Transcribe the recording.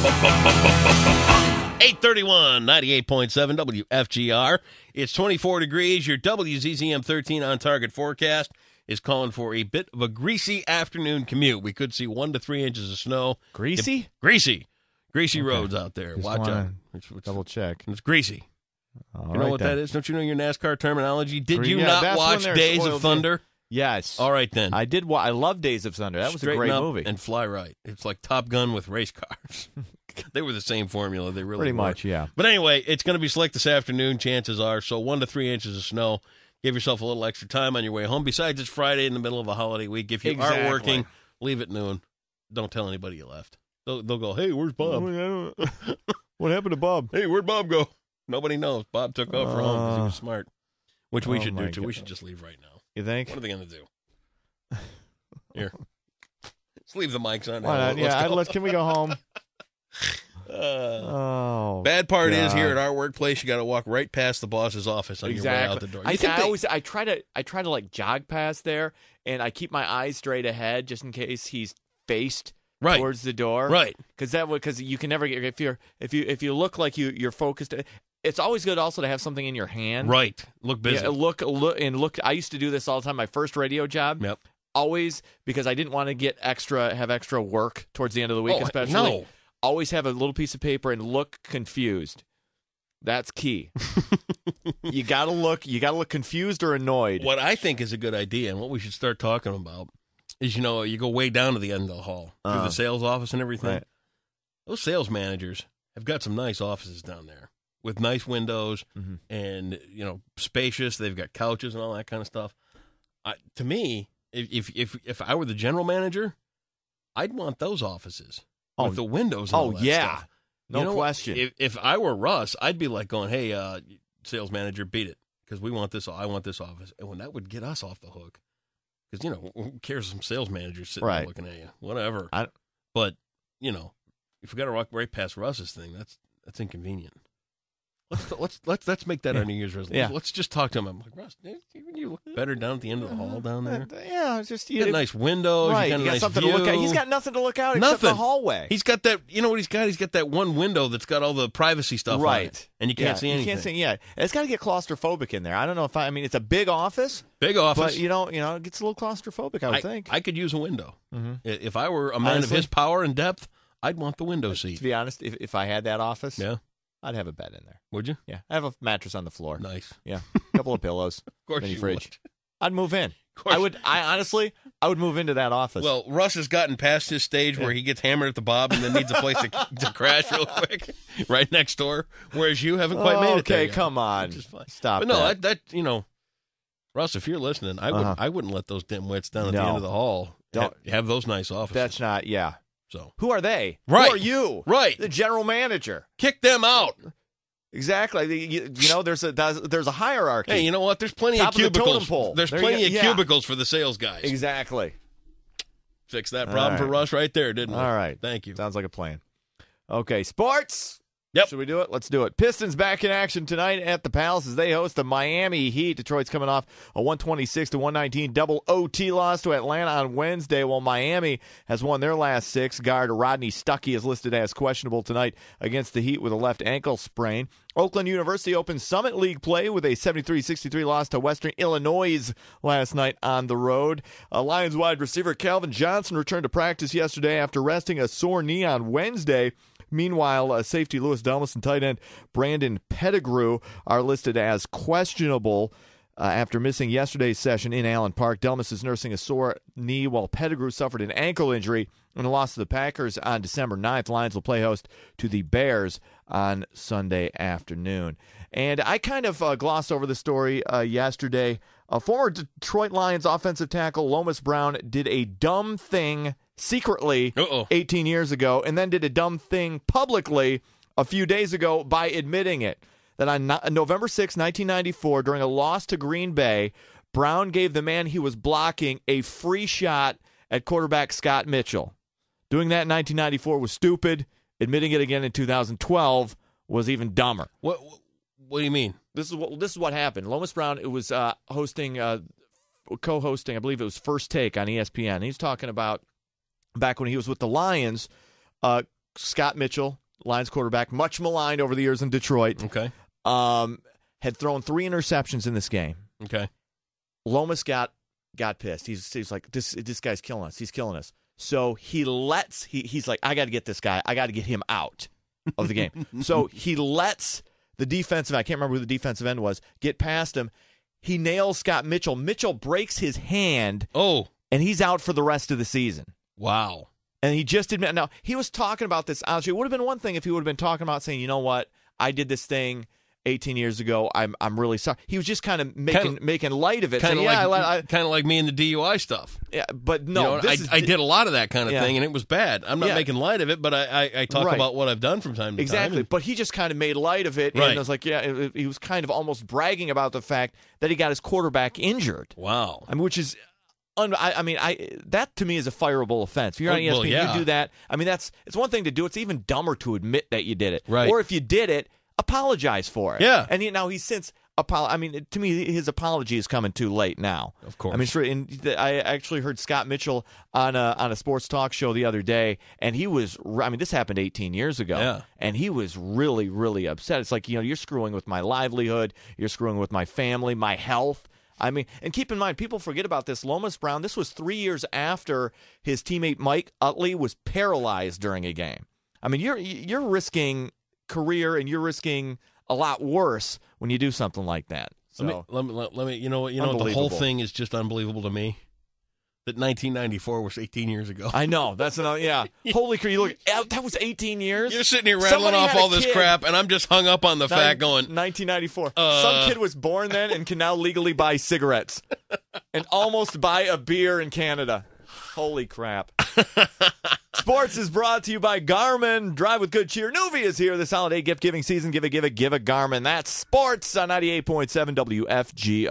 831, 98.7 WFGR. It's 24 degrees. Your WZZM 13 on target forecast is calling for a bit of a greasy afternoon commute. We could see 1 to 3 inches of snow. Greasy? Greasy Okay. roads out there. Just Watch out. double check. It's greasy. All You know right, what then. that is? Don't you know your NASCAR terminology? Did you Yeah, not that's when watch there's Days oil of Thunder? Yes. All right, then. I did. I love Days of Thunder. That was a Straighten great up movie. and fly right. It's like Top Gun with race cars. They were the same formula. They really Pretty were. much, yeah. But anyway, it's going to be slick this afternoon, chances are. So 1 to 3 inches of snow. Give yourself a little extra time on your way home. Besides, it's Friday in the middle of a holiday week. If you Exactly. are working, leave at noon. Don't tell anybody you left. They'll go, hey, where's Bob? What happened to Bob? Hey, where'd Bob go? Nobody knows. Bob took off for home because he was smart. Which we Oh, should do, my too. God. We should just leave right now. You think? What are they going to do? Here. Let's leave the mics on. Why not? Let's Yeah, go. can we go home? Bad part is God. here at our workplace, you got to walk right past the boss's office on your way out the door. You think they- I try to like jog past there, and I keep my eyes straight ahead just in case he's faced Right. towards the door. Right. Because you can never get if you look like you're focused. It's always good also to have something in your hand. Right. Look busy. Yeah, look. I used to do this all the time. My first radio job. Yep. Always, because I didn't want to have extra work towards the end of the week, Oh, especially. no. Always have a little piece of paper and look confused. That's key. You gotta look confused or annoyed. What I think is a good idea and what we should start talking about is, you go way down to the end of the hall through the sales office and everything. Right. Those sales managers have got some nice offices down there with nice windows Mm-hmm. and, spacious. They've got couches and all that kind of stuff. To me, if I were the general manager, I'd want those offices with the windows and all that stuff. No question. If I were Russ, I'd be like going, hey, sales manager, beat it, because I want this office. And when that would get us off the hook, because, who cares if some sales manager's sitting there looking at you? Whatever. But, if we got to walk right past Russ's thing, that's inconvenient. Let's make that our New Year's resolution. Yeah. Let's just talk to him. I'm like, Russ, you look better down at the end of the hall down there. Yeah, it's just You got nice windows. Right, You got a nice something view. to look at. He's got nothing to look out except the hallway. He's got that. You know what he's got? He's got that one window that's got all the privacy stuff on it, and you can't see anything. You can't see. Yeah, it's got to get claustrophobic in there. I don't know if I mean it's a big office. Big office, but it gets a little claustrophobic. I would think. I could use a window. Mm-hmm. If I were a man of his power and depth, I'd want the window seat. To be honest, if I had that office, yeah, I'd have a bed in there. Would you? Yeah, I have a mattress on the floor. Nice. Yeah, a couple of pillows. Of course, mini you fridge. would. I'd move in. Of course. I would. I would move into that office. Well, Russ has gotten past his stage where he gets hammered at the Bob and then needs a place to crash real quick, right next door. Whereas you haven't quite made it there okay, yet, come on, which is fine. stop. But no, that Russ, if you're listening, I wouldn't let those dimwits down at the end of the hall have those nice offices. That's not. Yeah. So who are they? Right. Who are you? Right. The general manager. Kick them out. Exactly. There's a hierarchy. Hey, you know what? There's plenty Top of cubicles. the totem pole. There's There plenty you of go. cubicles for the sales guys. Exactly. Fix that problem All for right. Russ right there, didn't we? All right. Thank you. Sounds like a plan. Okay, sports. Yep. Should we do it? Let's do it. Pistons back in action tonight at the Palace as they host the Miami Heat. Detroit's coming off a 126-119 double OT loss to Atlanta on Wednesday, while Miami has won their last 6. Guard Rodney Stuckey is listed as questionable tonight against the Heat with a left ankle sprain. Oakland University opened Summit League play with a 73-63 loss to Western Illinois last night on the road. Lions wide receiver Calvin Johnson returned to practice yesterday after resting a sore knee on Wednesday. Meanwhile, safety Louis Delmas and tight end Brandon Pettigrew are listed as questionable after missing yesterday's session in Allen Park. Delmas is nursing a sore knee while Pettigrew suffered an ankle injury in a loss to the Packers on December 9th. Lions will play host to the Bears on Sunday afternoon. And I kind of glossed over the story yesterday. Former Detroit Lions offensive tackle Lomas Brown did a dumb thing secretly 18 years ago and then did a dumb thing publicly a few days ago by admitting it. That on November 6, 1994, during a loss to Green Bay, Brown gave the man he was blocking a free shot at quarterback Scott Mitchell. Doing that in 1994 was stupid. Admitting it again in 2012 was even dumber. What do you mean? This is what happened. Lomas Brown was co-hosting, I believe it was First Take on ESPN. He's talking about back when he was with the Lions, Scott Mitchell, Lions quarterback, much maligned over the years in Detroit. Okay. Had thrown 3 interceptions in this game. Okay. Lomas got pissed. He's like, this guy's killing us. He's killing us. So he's like, I got to get this guy. I got to get him out of the game. So he lets the defensive, I can't remember who the defensive end was, get past him. He nails Scott Mitchell. Mitchell breaks his hand. Oh. And he's out for the rest of the season. Wow. And he just admitted. Now, he was talking about this. Honestly, it would have been one thing if he would have been talking about saying, you know what, I did this thing 18 years ago. I'm really sorry. He was just kind of making light of it. Kind of like me and the DUI stuff. Yeah, but no. I did a lot of that kind of thing, and it was bad. I'm not making light of it, but I talk about what I've done from time to time. Exactly. But he just kind of made light of it, and I was like, he was kind of almost bragging about the fact that he got his quarterback injured. Wow. I mean, which is... that to me is a fireable offense. If you're on ESPN, you do that. I mean, it's one thing to do. It's even dumber to admit that you did it. Right. Or if you did it, apologize for it. Yeah. And now he's since to me, his apology is coming too late now. Of course. I mean, I actually heard Scott Mitchell on a sports talk show the other day, and he was. I mean, this happened 18 years ago. Yeah. And he was really, really upset. It's like, you're screwing with my livelihood. You're screwing with my family, my health. I mean, and keep in mind, people forget about this. Lomas Brown, this was 3 years after his teammate Mike Utley was paralyzed during a game. I mean, you're risking career, and you're risking a lot worse when you do something like that. So let me you know what the whole thing is just unbelievable to me. That 1994 was 18 years ago. I know. That's another. Yeah. Holy crap! You look. That was 18 years. You're sitting here rattling off all this crap, and I'm just hung up on the fact going. 1994. Some kid was born then and can now legally buy cigarettes and almost buy a beer in Canada. Holy crap! Sports is brought to you by Garmin. Drive with good cheer. Nuvi is here this holiday gift giving season. Give a Garmin. That's sports on 98.7 WFGR.